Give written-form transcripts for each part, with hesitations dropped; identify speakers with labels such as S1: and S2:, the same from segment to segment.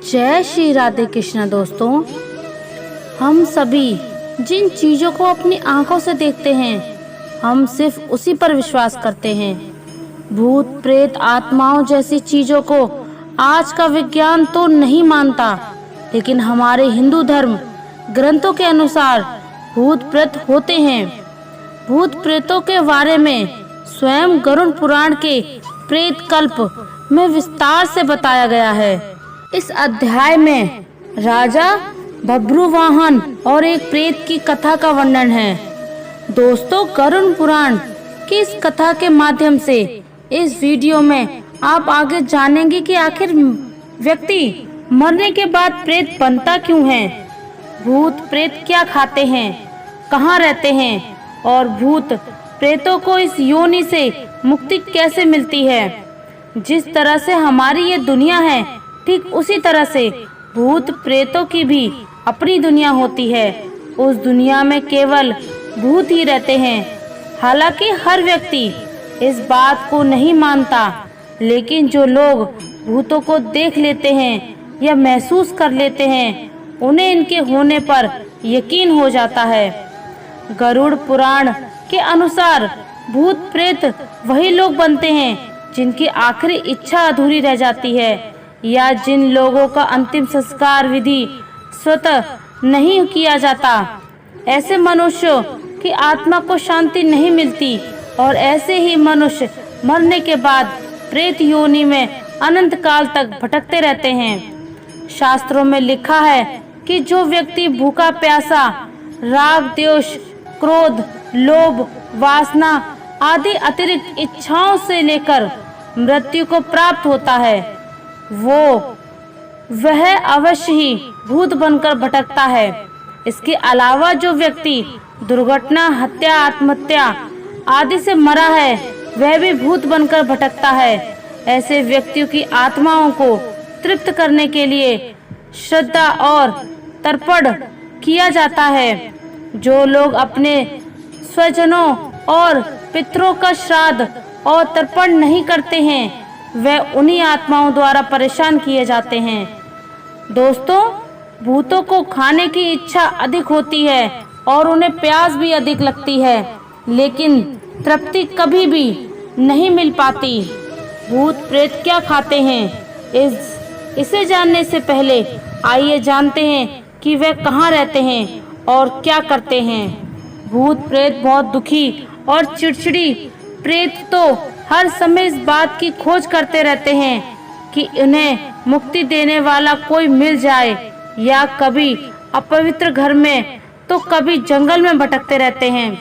S1: जय श्री राधे कृष्ण। दोस्तों, हम सभी जिन चीज़ों को अपनी आंखों से देखते हैं, हम सिर्फ उसी पर विश्वास करते हैं। भूत प्रेत आत्माओं जैसी चीज़ों को आज का विज्ञान तो नहीं मानता, लेकिन हमारे हिंदू धर्म ग्रंथों के अनुसार भूत प्रेत होते हैं। भूत प्रेतों के बारे में स्वयं गरुड़ पुराण के प्रेत कल्प में विस्तार से बताया गया है। इस अध्याय में राजा बभ्रुवाहन और एक प्रेत की कथा का वर्णन है। दोस्तों, गरुड़ पुराण की इस कथा के माध्यम से इस वीडियो में आप आगे जानेंगे कि आखिर व्यक्ति मरने के बाद प्रेत बनता क्यों है, भूत प्रेत क्या खाते हैं, कहाँ रहते हैं और भूत प्रेतों को इस योनि से मुक्ति कैसे मिलती है। जिस तरह से हमारी ये दुनिया है, ठीक उसी तरह से भूत प्रेतों की भी अपनी दुनिया होती है। उस दुनिया में केवल भूत ही रहते हैं। हालांकि हर व्यक्ति इस बात को नहीं मानता, लेकिन जो लोग भूतों को देख लेते हैं या महसूस कर लेते हैं, उन्हें इनके होने पर यकीन हो जाता है। गरुड़ पुराण के अनुसार भूत प्रेत वही लोग बनते हैं जिनकी आखिरी इच्छा अधूरी रह जाती है, या जिन लोगों का अंतिम संस्कार विधि स्वतः नहीं किया जाता। ऐसे मनुष्यों की आत्मा को शांति नहीं मिलती और ऐसे ही मनुष्य मरने के बाद प्रेत योनि में अनंत काल तक भटकते रहते हैं। शास्त्रों में लिखा है कि जो व्यक्ति भूखा प्यासा राग द्वेष क्रोध लोभ वासना आदि अतिरिक्त इच्छाओं से लेकर मृत्यु को प्राप्त होता है, वह अवश्य ही भूत बनकर भटकता है। इसके अलावा जो व्यक्ति दुर्घटना हत्या आत्महत्या आदि से मरा है, वह भी भूत बनकर भटकता है। ऐसे व्यक्तियों की आत्माओं को तृप्त करने के लिए श्रद्धा और तर्पण किया जाता है। जो लोग अपने स्वजनों और पितरों का श्राद्ध और तर्पण नहीं करते हैं, वह उन्हीं आत्माओं द्वारा परेशान किए जाते हैं। दोस्तों, भूतों को खाने की इच्छा अधिक होती है और उन्हें प्यास भी अधिक लगती है, लेकिन तृप्ति कभी भी नहीं मिल पाती। भूत प्रेत क्या खाते हैं, इसे जानने से पहले आइए जानते हैं कि वे कहाँ रहते हैं और क्या करते हैं। भूत प्रेत बहुत दुखी और चिड़चिड़ी प्रेत तो हर समय इस बात की खोज करते रहते हैं कि उन्हें मुक्ति देने वाला कोई मिल जाए, या कभी अपवित्र घर में तो कभी जंगल में भटकते रहते हैं।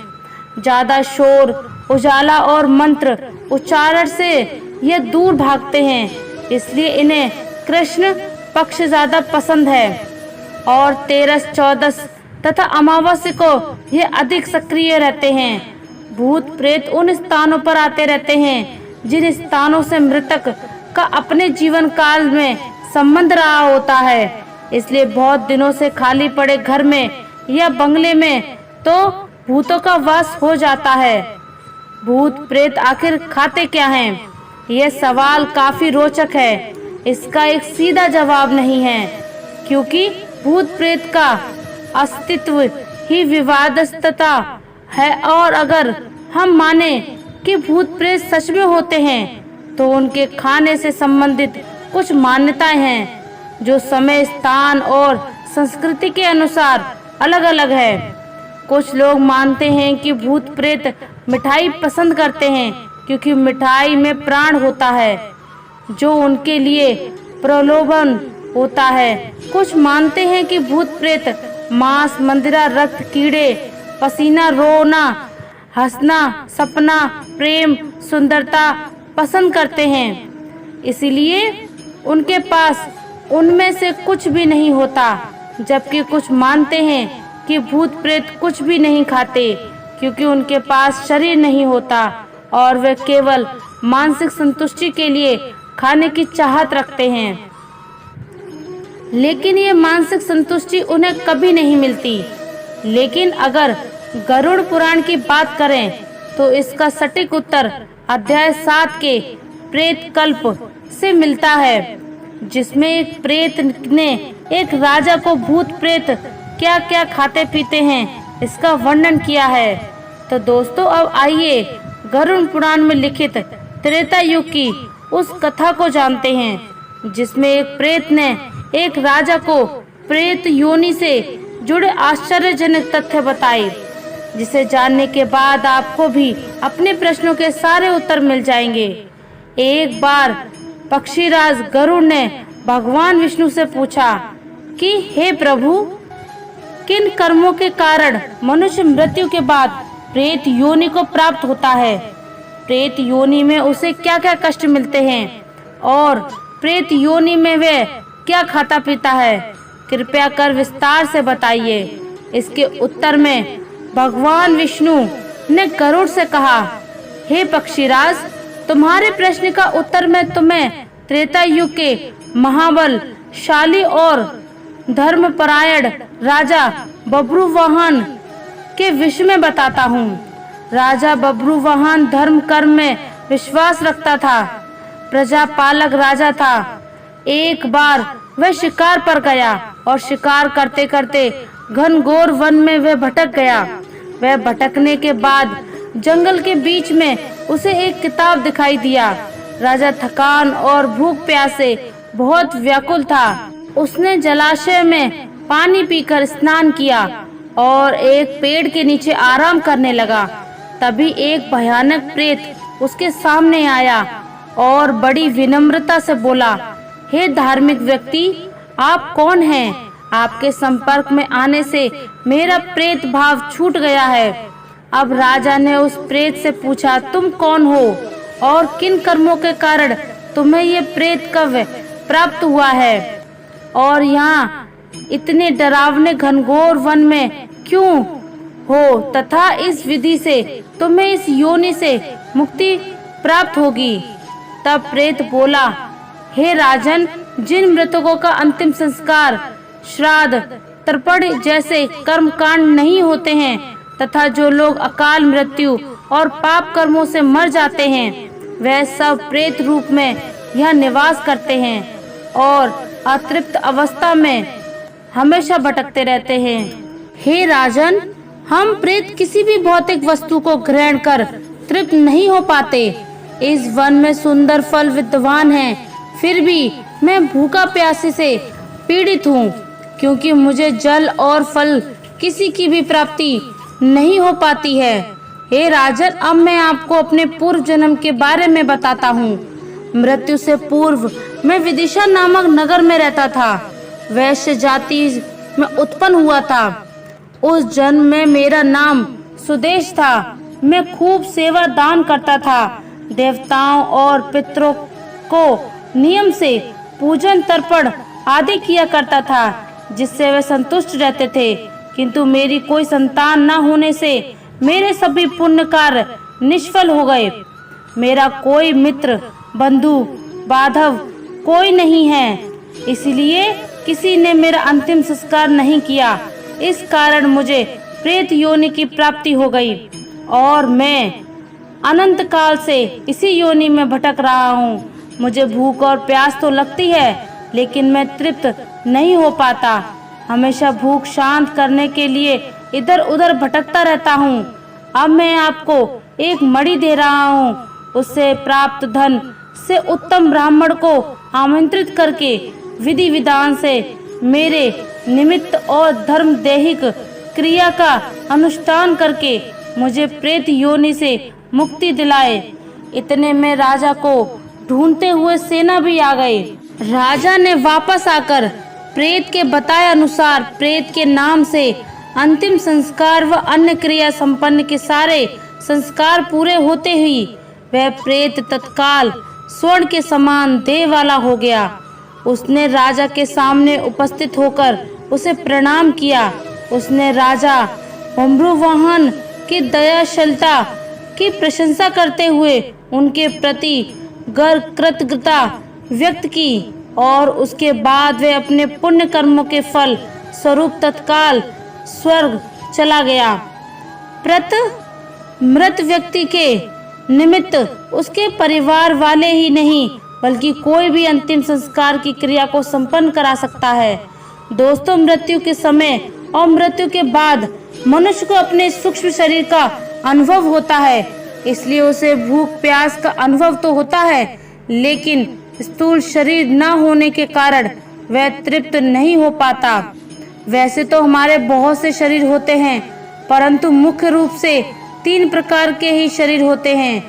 S1: ज्यादा शोर उजाला और मंत्र उच्चारण से ये दूर भागते हैं, इसलिए इन्हें कृष्ण पक्ष ज्यादा पसंद है और 13, 14 तथा अमावस्या को ये अधिक सक्रिय रहते हैं। भूत प्रेत उन स्थानों पर आते रहते हैं जिन स्थानों से मृतक का अपने जीवन काल में संबंध रहा होता है, इसलिए बहुत दिनों से खाली पड़े घर में या बंगले में तो भूतों का वास हो जाता है। भूत प्रेत आखिर खाते क्या हैं? यह सवाल काफी रोचक है। इसका एक सीधा जवाब नहीं है, क्योंकि भूत प्रेत का अस्तित्व ही विवादास्पद है, और अगर हम माने कि भूत प्रेत सच में होते हैं, तो उनके खाने से संबंधित कुछ मान्यताएं हैं जो समय स्थान और संस्कृति के अनुसार अलग अलग है। कुछ लोग मानते हैं कि भूत प्रेत मिठाई पसंद करते हैं, क्योंकि मिठाई में प्राण होता है जो उनके लिए प्रलोभन होता है। कुछ मानते हैं कि भूत प्रेत मांस मंदिरा रक्त कीड़े पसीना रोना हंसना सपना प्रेम सुंदरता पसंद करते हैं, इसलिए उनके पास उनमें से कुछ भी नहीं होता। जबकि कुछ मानते हैं कि भूत प्रेत कुछ भी नहीं खाते, क्योंकि उनके पास शरीर नहीं होता और वे केवल मानसिक संतुष्टि के लिए खाने की चाहत रखते हैं, लेकिन ये मानसिक संतुष्टि उन्हें कभी नहीं मिलती। लेकिन अगर गरुड़ पुराण की बात करें तो इसका सटीक उत्तर अध्याय 7 के प्रेत कल्प से मिलता है। जिसमें एक प्रेत ने एक राजा को भूत प्रेत क्या क्या खाते पीते हैं इसका वर्णन किया है। तो दोस्तों अब आइए गरुड़ पुराण में लिखित त्रेता युग की उस कथा को जानते हैं, जिसमें एक प्रेत ने एक राजा को प्रेत योनि से जुड़े आश्चर्यजनक तथ्य बताए, जिसे जानने के बाद आपको भी अपने प्रश्नों के सारे उत्तर मिल जाएंगे। एक बार पक्षीराज गरुड़ ने भगवान विष्णु से पूछा कि हे प्रभु, किन कर्मों के कारण मनुष्य मृत्यु के बाद प्रेत योनि को प्राप्त होता है? प्रेत योनि में उसे क्या क्या कष्ट मिलते हैं और प्रेत योनि में वह क्या खाता पीता है? कृपया कर विस्तार से बताइए। इसके उत्तर में भगवान विष्णु ने गरुड़ से कहा, हे पक्षीराज, तुम्हारे प्रश्न का उत्तर मैं तुम्हें त्रेता युग के महाबलशाली और धर्मपरायण राजा बभ्रुवाहन के विषय में बताता हूँ। राजा बभ्रुवाहन धर्म कर्म में विश्वास रखता था, प्रजापालक राजा था। एक बार वह शिकार पर गया और शिकार करते करते घनघोर वन में वह भटक गया। वह भटकने के बाद जंगल के बीच में उसे एक किताब दिखाई दिया। राजा थकान और भूख प्यास से बहुत व्याकुल था। उसने जलाशय में पानी पीकर स्नान किया और एक पेड़ के नीचे आराम करने लगा। तभी एक भयानक प्रेत उसके सामने आया और बड़ी विनम्रता से बोला, हे धार्मिक व्यक्ति, आप कौन हैं? आपके संपर्क में आने से मेरा प्रेत भाव छूट गया है। अब राजा ने उस प्रेत से पूछा, तुम कौन हो और किन कर्मों के कारण तुम्हें ये प्रेत कव्य प्राप्त हुआ है और यहाँ इतने डरावने घनघोर वन में क्यों हो, तथा इस विधि से तुम्हें इस योनि से मुक्ति प्राप्त होगी? तब प्रेत बोला, हे राजन, जिन मृतकों का अंतिम संस्कार श्राद्ध तर्पण जैसे कर्म कांड नहीं होते हैं तथा जो लोग अकाल मृत्यु और पाप कर्मों से मर जाते हैं, वह सब प्रेत रूप में यह निवास करते हैं और अतृप्त अवस्था में हमेशा भटकते रहते हैं। हे राजन, हम प्रेत किसी भी भौतिक वस्तु को ग्रहण कर तृप्त नहीं हो पाते। इस वन में सुंदर फल विद्यमान हैं, फिर भी मैं भूखा प्यासे से पीड़ित हूँ, क्योंकि मुझे जल और फल किसी की भी प्राप्ति नहीं हो पाती है। हे राजन, अब मैं आपको अपने पूर्व जन्म के बारे में बताता हूँ। मृत्यु से पूर्व मैं विदिशा नामक नगर में रहता था। वैश्य जाति में उत्पन्न हुआ था। उस जन्म में मेरा नाम सुदेश था। मैं खूब सेवा दान करता था। देवताओं और पितरों को नियम से पूजन तर्पण आदि किया करता था, जिससे वे संतुष्ट रहते थे। किंतु मेरी कोई संतान न होने से मेरे सभी पुण्य कार्य निष्फल हो गए। मेरा कोई मित्र बंधु बांधव कोई नहीं है, इसलिए किसी ने मेरा अंतिम संस्कार नहीं किया। इस कारण मुझे प्रेत योनि की प्राप्ति हो गई और मैं अनंत काल से इसी योनि में भटक रहा हूँ। मुझे भूख और प्यास तो लगती है, लेकिन मैं तृप्त नहीं हो पाता। हमेशा भूख शांत करने के लिए इधर उधर भटकता रहता हूँ। अब मैं आपको एक मणि दे रहा हूँ। उससे प्राप्त धन से उत्तम ब्राह्मण को आमंत्रित करके विधि विधान से मेरे निमित्त और धर्म दैहिक क्रिया का अनुष्ठान करके मुझे प्रेत योनि से मुक्ति दिलाए। इतने में राजा को ढूंढते हुए सेना भी आ गई। राजा ने वापस आकर प्रेत के बताए अनुसार प्रेत के नाम से अंतिम संस्कार व अन्य क्रिया संपन्न के सारे संस्कार पूरे होते ही वह प्रेत तत्काल स्वर्ण के समान देह वाला हो गया। उसने राजा के सामने उपस्थित होकर उसे प्रणाम किया। उसने राजा बभ्रुवाहन की दयाशीलता की प्रशंसा करते हुए उनके प्रति कृतज्ञता व्यक्त की और उसके बाद वे अपने पुण्य कर्मों के फल स्वरूप तत्काल स्वर्ग चला गया। मृत व्यक्ति के निमित्त उसके परिवार वाले ही नहीं, बल्कि कोई भी अंतिम संस्कार की क्रिया को संपन्न करा सकता है। दोस्तों, मृत्यु के समय और मृत्यु के बाद मनुष्य को अपने सूक्ष्म शरीर का अनुभव होता है, इसलिए उसे भूख प्यास का अनुभव तो होता है, लेकिन स्थूल शरीर न होने के कारण वह तृप्त नहीं हो पाता। वैसे तो हमारे बहुत से शरीर होते हैं, परंतु मुख्य रूप से 3 प्रकार के ही शरीर होते हैं,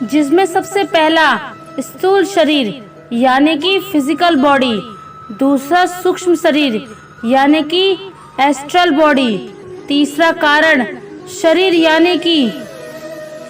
S1: जिसमें सबसे पहला स्थूल शरीर यानी कि फिजिकल बॉडी, दूसरा सूक्ष्म शरीर यानी कि एस्ट्रल बॉडी, तीसरा कारण शरीर यानी कि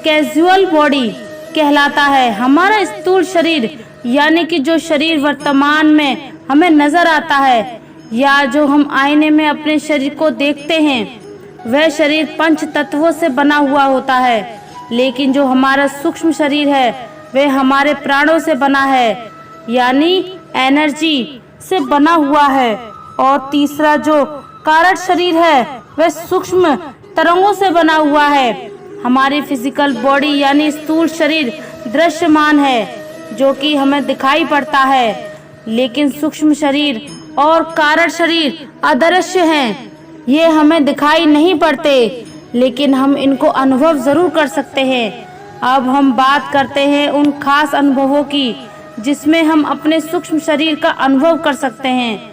S1: कैजुअल बॉडी कहलाता है। हमारा स्थूल शरीर यानी कि जो शरीर वर्तमान में हमें नजर आता है या जो हम आईने में अपने शरीर को देखते हैं, वह शरीर 5 तत्वों से बना हुआ होता है। लेकिन जो हमारा सूक्ष्म शरीर है वह हमारे प्राणों से बना है, यानी एनर्जी से बना हुआ है। और तीसरा जो कारण शरीर है वह सूक्ष्म तरंगों से बना हुआ है। हमारी फिजिकल बॉडी यानी स्थूल शरीर दृश्यमान है, जो कि हमें दिखाई पड़ता है, लेकिन सूक्ष्म शरीर और कारण शरीर अदृश्य हैं। ये हमें दिखाई नहीं पड़ते, लेकिन हम इनको अनुभव जरूर कर सकते हैं। अब हम बात करते हैं उन खास अनुभवों की जिसमें हम अपने सूक्ष्म शरीर का अनुभव कर सकते हैं,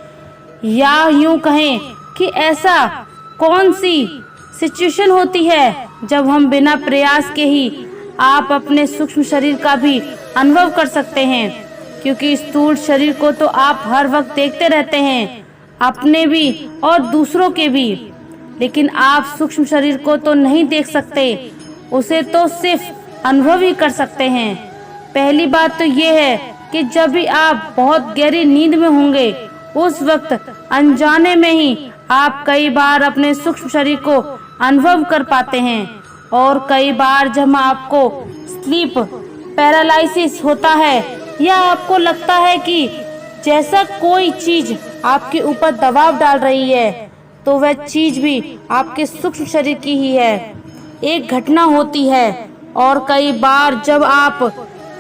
S1: या यूं कहें कि ऐसा कौन सी सिचुएशन होती है जब हम बिना प्रयास के ही आप अपने सूक्ष्म शरीर का भी अनुभव कर सकते हैं। क्योंकि स्थूल शरीर को तो आप हर वक्त देखते रहते हैं, अपने भी और दूसरों के भी, लेकिन आप सूक्ष्म शरीर को तो नहीं देख सकते, उसे तो सिर्फ अनुभव ही कर सकते हैं। पहली बात तो ये है कि जब भी आप बहुत गहरी नींद में होंगे, उस वक्त अनजाने में ही आप कई बार अपने सूक्ष्म शरीर को अनुभव कर पाते हैं। और कई बार जब आपको स्लीप पैरालिसिस होता है या आपको लगता है कि जैसा कोई चीज आपके ऊपर दबाव डाल रही है, तो वह चीज भी आपके सूक्ष्म शरीर की ही है, एक घटना होती है। और कई बार जब आप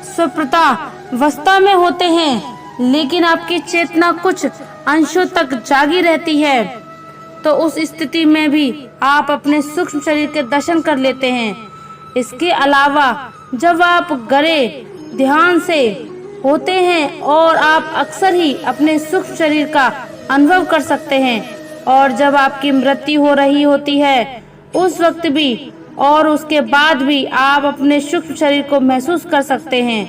S1: सुप्तावस्था में होते हैं, लेकिन आपकी चेतना कुछ अंशों तक जागी रहती है, तो उस स्थिति में भी आप अपने सूक्ष्म शरीर के दर्शन कर लेते हैं। इसके अलावा जब आप गहरे ध्यान से होते हैं और आप अक्सर ही अपने सूक्ष्म शरीर का अनुभव कर सकते हैं। और जब आपकी मृत्यु हो रही होती है, उस वक्त भी और उसके बाद भी आप अपने सूक्ष्म शरीर को महसूस कर सकते हैं।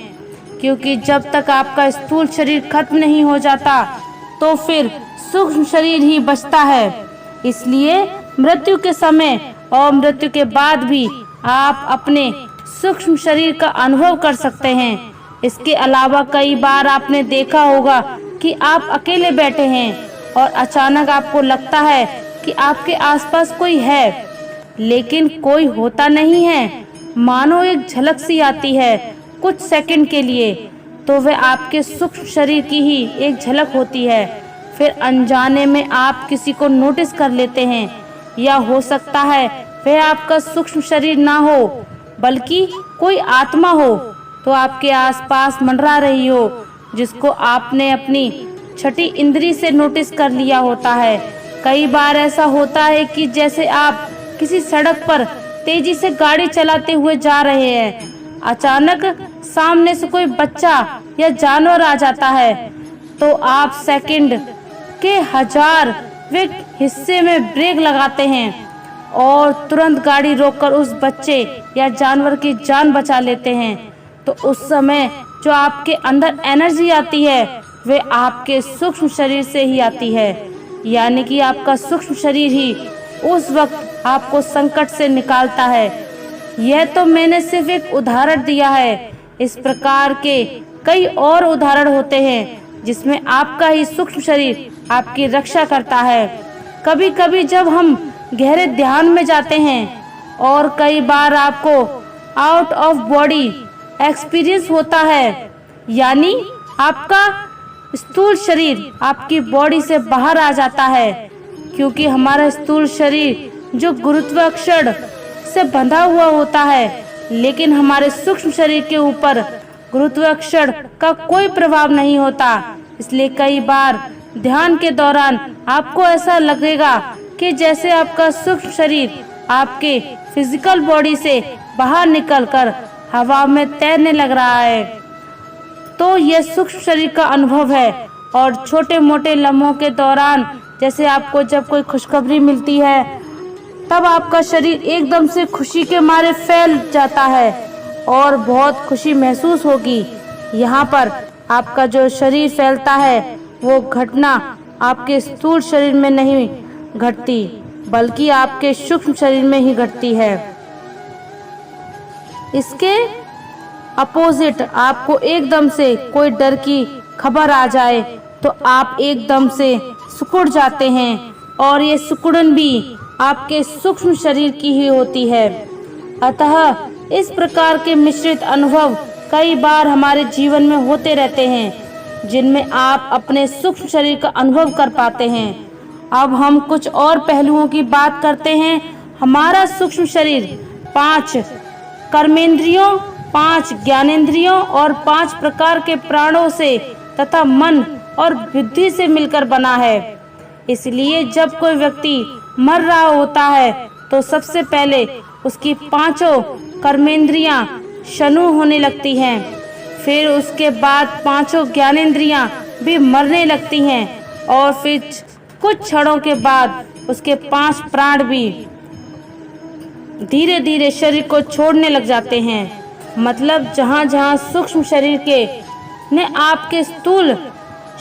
S1: क्योंकि जब तक आपका स्थूल शरीर खत्म नहीं हो जाता, तो फिर सूक्ष्म शरीर ही बचता है। इसलिए मृत्यु के समय और मृत्यु के बाद भी आप अपने सूक्ष्म शरीर का अनुभव कर सकते हैं। इसके अलावा कई बार आपने देखा होगा कि आप अकेले बैठे हैं और अचानक आपको लगता है कि आपके आसपास कोई है, लेकिन कोई होता नहीं है। मानो एक झलक सी आती है कुछ सेकंड के लिए, तो वह आपके सूक्ष्म शरीर की ही एक झलक होती है। फिर अनजाने में आप किसी को नोटिस कर लेते हैं, या हो सकता है वह आपका सूक्ष्म शरीर ना हो बल्कि कोई आत्मा हो, तो आपके आसपास मंडरा रही हो, जिसको आपने अपनी छठी इंद्री से नोटिस कर लिया होता है। कई बार ऐसा होता है कि जैसे आप किसी सड़क पर तेजी से गाड़ी चलाते हुए जा रहे हैं, अचानक सामने से कोई बच्चा या जानवर आ जाता है, तो आप सेकंड के 1000वें हिस्से में ब्रेक लगाते हैं और तुरंत गाड़ी रोककर उस बच्चे या जानवर की जान बचा लेते हैं। तो उस समय जो आपके अंदर एनर्जी आती है, वह आपके सूक्ष्म शरीर से ही आती है, यानी कि आपका सूक्ष्म शरीर ही उस वक्त आपको संकट से निकालता है। यह तो मैंने सिर्फ एक उदाहरण दिया है, इस प्रकार के कई और उदाहरण होते हैं जिसमें आपका ही सूक्ष्म शरीर आपकी रक्षा करता है। कभी कभी जब हम गहरे ध्यान में जाते हैं और कई बार आपको आउट ऑफ बॉडी एक्सपीरियंस होता है, यानी आपका स्थूल शरीर आपकी बॉडी से बाहर आ जाता है, क्योंकि हमारा स्थूल शरीर जो गुरुत्वाकर्षण से बंधा हुआ होता है, लेकिन हमारे सूक्ष्म शरीर के ऊपर गुरुत्वाकर्षण का कोई प्रभाव नहीं होता। इसलिए कई बार ध्यान के दौरान आपको ऐसा लगेगा कि जैसे आपका सूक्ष्म शरीर आपके फिजिकल बॉडी से बाहर निकलकर हवा में तैरने लग रहा है। तो यह सूक्ष्म शरीर का अनुभव है। और छोटे मोटे लम्हों के दौरान जैसे आपको जब कोई खुशखबरी मिलती है तब आपका शरीर एकदम से खुशी के मारे फैल जाता है और बहुत खुशी महसूस होगी। यहाँ पर आपका जो शरीर फैलता है वो घटना आपके स्थूल शरीर में नहीं घटती बल्कि आपके सूक्ष्म शरीर में ही घटती है। इसके अपोजिट आपको एकदम से कोई डर की खबर आ जाए तो आप एकदम से सिकुड़ जाते हैं और ये सिकुड़न भी आपके सूक्ष्म शरीर की ही होती है। अतः इस प्रकार के मिश्रित अनुभव कई बार हमारे जीवन में होते रहते हैं जिनमें आप अपने सूक्ष्म शरीर का अनुभव कर पाते हैं। अब हम कुछ और पहलुओं की बात करते हैं। हमारा सूक्ष्म शरीर 5 कर्मेंद्रियों, 5 ज्ञानेंद्रियों और 5 प्रकार के प्राणों से तथा मन और बुद्धि से मिलकर बना है। इसलिए जब कोई व्यक्ति मर रहा होता है तो सबसे पहले उसकी 5 कर्मेंद्रियां शनु होने लगती हैं। फिर उसके बाद 5 ज्ञानेंद्रियां भी मरने लगती हैं और फिर कुछ क्षणों के बाद उसके 5 प्राण भी धीरे धीरे शरीर को छोड़ने लग जाते हैं। मतलब जहाँ जहाँ सूक्ष्म शरीर के ने आपके स्थूल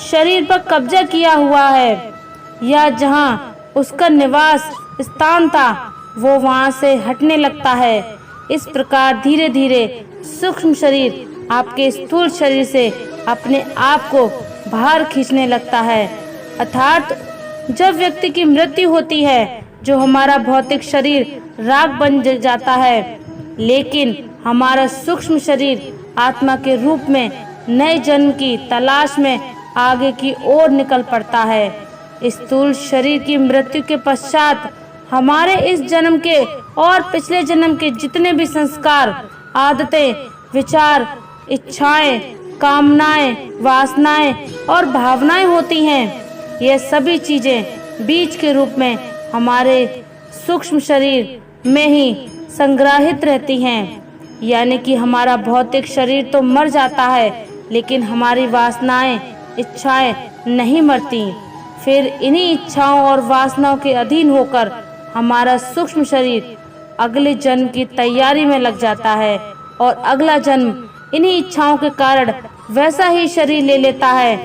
S1: शरीर पर कब्जा किया हुआ है या जहाँ उसका निवास स्थान था वो वहाँ से हटने लगता है। इस प्रकार धीरे धीरे सूक्ष्म शरीर आपके स्थूल शरीर से अपने आप को बाहर खींचने लगता है। अर्थात जब व्यक्ति की मृत्यु होती है जो हमारा भौतिक शरीर राख बन जाता है लेकिन हमारा सूक्ष्म शरीर आत्मा के रूप में नए जन्म की तलाश में आगे की ओर निकल पड़ता है। स्थूल शरीर की मृत्यु के पश्चात हमारे इस जन्म के और पिछले जन्म के जितने भी संस्कार, आदतें, विचार, इच्छाएं, कामनाएं, वासनाएं और भावनाएं होती हैं, ये सभी चीजें बीज के रूप में हमारे सूक्ष्म शरीर में ही संग्रहित रहती हैं। यानी कि हमारा भौतिक शरीर तो मर जाता है लेकिन हमारी वासनाएं, इच्छाएं नहीं मरती। फिर इन्हीं इच्छाओं और वासनाओं के अधीन होकर हमारा सूक्ष्म शरीर अगले जन्म की तैयारी में लग जाता है और अगला जन्म इन्हीं इच्छाओं के कारण वैसा ही शरीर ले लेता है।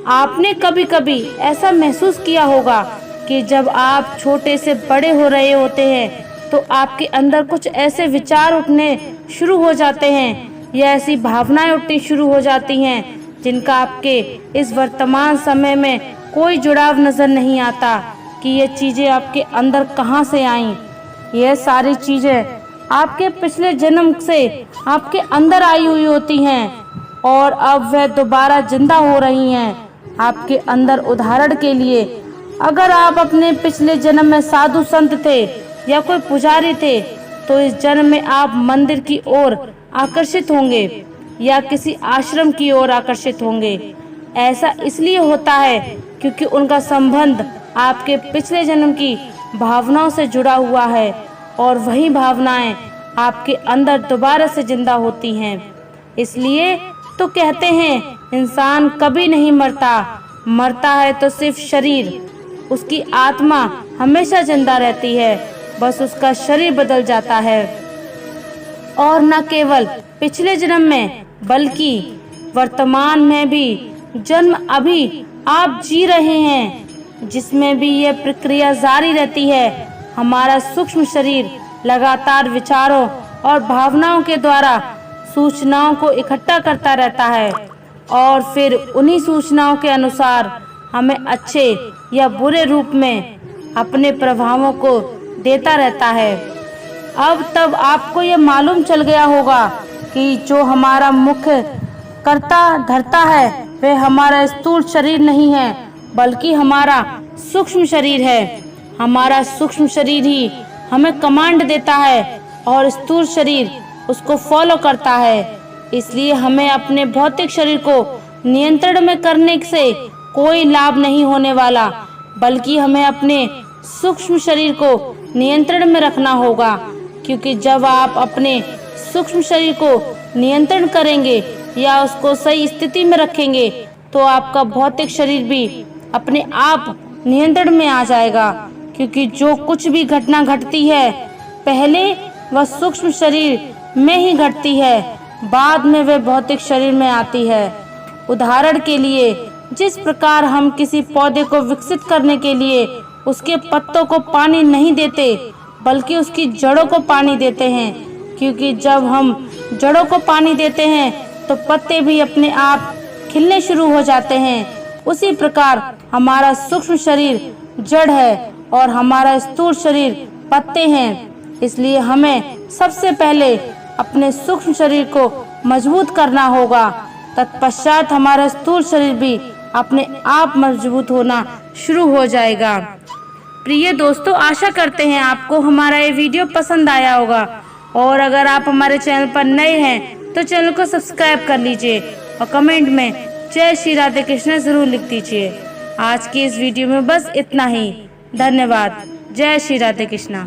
S1: आपने कभी कभी ऐसा महसूस किया होगा कि जब आप छोटे से बड़े हो रहे होते हैं तो आपके अंदर कुछ ऐसे विचार उठने शुरू हो जाते हैं या ऐसी भावनाएं उठनी शुरू हो जाती हैं जिनका आपके इस वर्तमान समय में कोई जुड़ाव नजर नहीं आता कि ये चीजें आपके अंदर कहाँ से आईं। यह सारी चीजें आपके पिछले जन्म से आपके अंदर आई हुई होती हैं और अब वह दोबारा जिंदा हो रही हैं आपके अंदर। उदाहरण के लिए अगर आप अपने पिछले जन्म में साधु संत थे या कोई पुजारी थे तो इस जन्म में आप मंदिर की ओर आकर्षित होंगे या किसी आश्रम की ओर आकर्षित होंगे। ऐसा इसलिए होता है क्योंकि उनका संबंध आपके पिछले जन्म की भावनाओं से जुड़ा हुआ है और वही भावनाएं आपके अंदर दोबारा से जिंदा होती हैं। इसलिए तो कहते हैं इंसान कभी नहीं मरता, मरता है तो सिर्फ शरीर। उसकी आत्मा हमेशा जिंदा रहती है, बस उसका शरीर बदल जाता है। और न केवल पिछले जन्म में बल्कि वर्तमान में भी जन्म अभी आप जी रहे हैं जिसमें भी यह प्रक्रिया जारी रहती है। हमारा सूक्ष्म शरीर लगातार विचारों और भावनाओं के द्वारा सूचनाओं को इकट्ठा करता रहता है और फिर उन्हीं सूचनाओं के अनुसार हमें अच्छे या बुरे रूप में अपने प्रभावों को देता रहता है। अब तब आपको यह मालूम चल गया होगा कि जो हमारा मुख्य कर्ता धर्ता है वह हमारा स्थूल शरीर नहीं है बल्कि हमारा सूक्ष्म शरीर है। हमारा सूक्ष्म शरीर ही हमें कमांड देता है और स्थूल शरीर उसको फॉलो करता है। इसलिए हमें अपने भौतिक शरीर को नियंत्रण में करने से कोई लाभ नहीं होने वाला, बल्कि हमें अपने सूक्ष्म शरीर को नियंत्रण में रखना होगा। क्योंकि जब आप अपने सूक्ष्म शरीर को नियंत्रण करेंगे या उसको सही स्थिति में रखेंगे तो आपका भौतिक शरीर भी अपने आप नियंत्रण में आ जाएगा। क्योंकि जो कुछ भी घटना घटती है पहले वह सूक्ष्म शरीर में ही घटती है, बाद में वह भौतिक शरीर में आती है। उदाहरण के लिए, जिस प्रकार हम किसी पौधे को विकसित करने के लिए उसके पत्तों को पानी नहीं देते बल्कि उसकी जड़ों को पानी देते हैं, क्योंकि जब हम जड़ों को पानी देते हैं तो पत्ते भी अपने आप खिलने शुरू हो जाते हैं। उसी प्रकार हमारा सूक्ष्म शरीर जड़ है और हमारा स्थूल शरीर पत्ते हैं। इसलिए हमें सबसे पहले अपने सूक्ष्म शरीर को मजबूत करना होगा, तत्पश्चात हमारा स्थूल शरीर भी अपने आप मजबूत होना शुरू हो जाएगा। प्रिय दोस्तों, आशा करते हैं आपको हमारा ये वीडियो पसंद आया होगा और अगर आप हमारे चैनल पर नए हैं तो चैनल को सब्सक्राइब कर लीजिए और कमेंट में जय श्री राधे कृष्ण जरूर लिख दीजिए। आज की इस वीडियो में बस इतना ही। धन्यवाद। जय श्री राधे कृष्ण।